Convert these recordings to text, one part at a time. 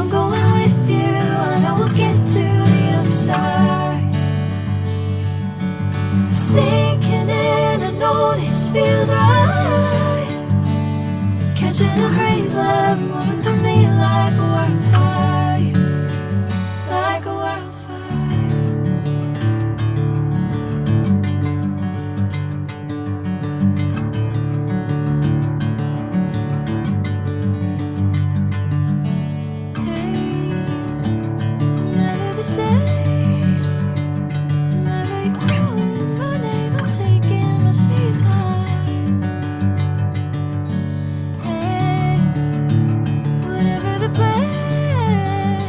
I'm going with you, I know we'll get to the other side. Sinking in, I know this feels right. Catching a crazy love, moving through me like a wildfire, like a wildfire. Hey, I'm never the same. Whenever you're calling my name, I'm taking my sweet time. Hey, whatever the plan,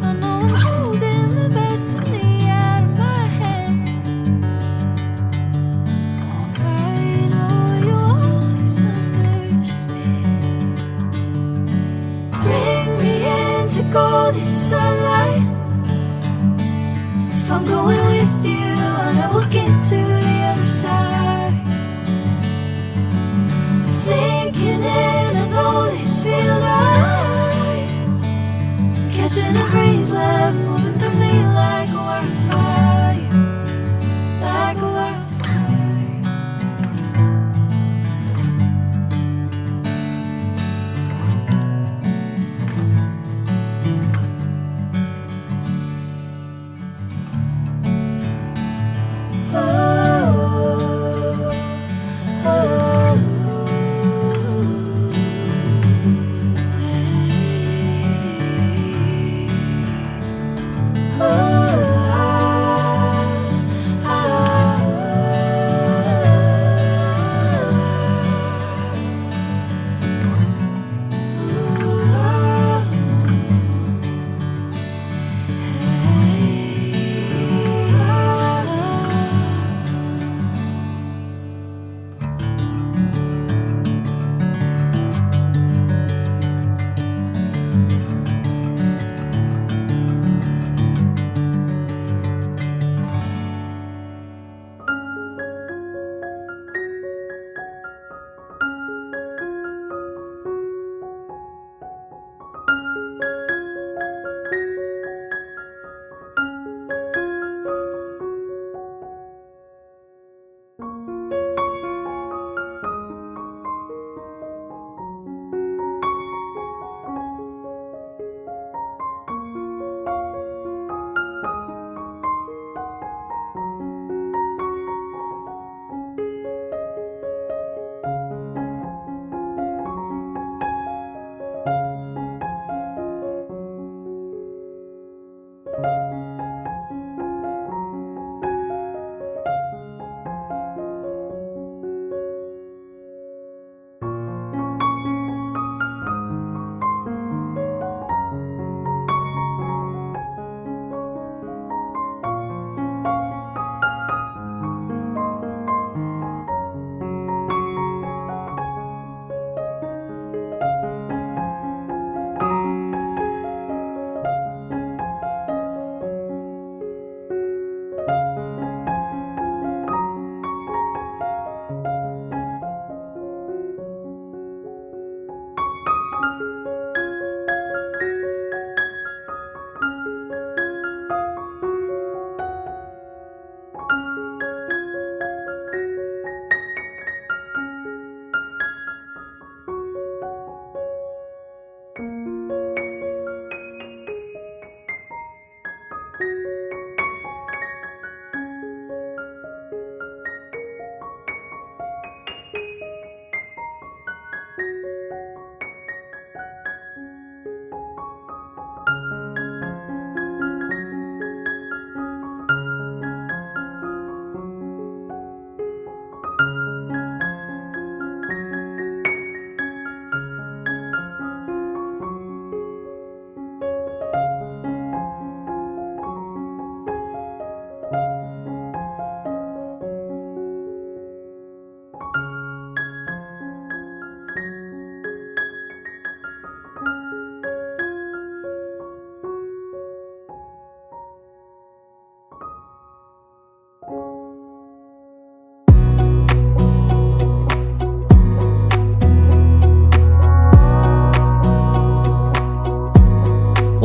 I know I'm holding the best of me out of my hand. I know you always understand. Bring me into golden sunlight. If I'm going with you, I know we'll get to the other side. Sinking in, I know this feels right. Catching a crazy love, moving through me like a wildfire, like a wildfire. Oh, oh, oh.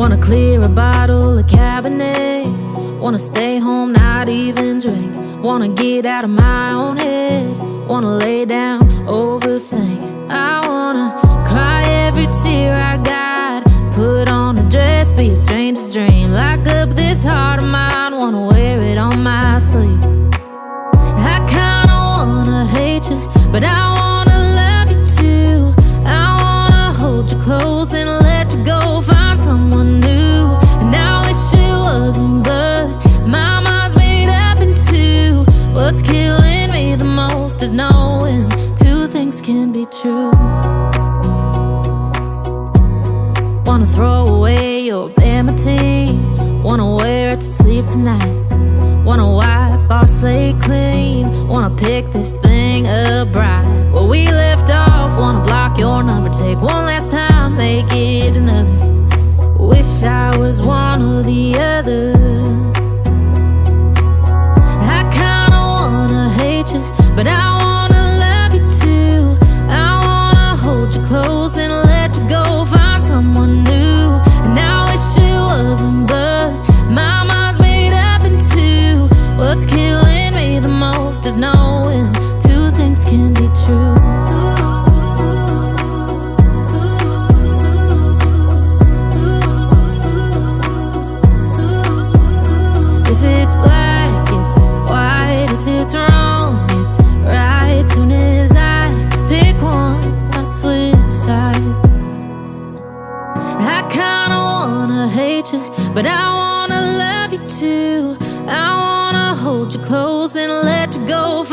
Wanna clear a bottle of Cabernet. Wanna stay home, not even drink. Wanna get out of my own head. Wanna lay down, overthink. I wanna cry every tear I got. Put on a dress, be a stranger's dream. Lock up this heart of mine, wanna wear it on my sleeve. I kinda wanna hate you, but I wanna love you too. I wanna hold you close and let you go. Find someone new, and I wish it wasn't, but my mind's made up in two. What's killing me the most is knowing two things can be true. Wanna throw away your vanity. Wanna wear it to sleep tonight. Wanna wipe our slate clean. Wanna pick this thing up right where we left off. Wanna block your number, take one last time, make it another. Wish I was one or the other. I kinda wanna hate you, but I wanna love you too. I wanna hold you close and let you go. Find someone new, and I wish it wasn't, but my mind's made up in two. What's killing me the most is knowing two things can be true. If it's black, it's white. If it's wrong, it's right. Soon as I pick one, I switch sides. I kinda wanna hate you, but I wanna love you too. I wanna hold you close and let you go.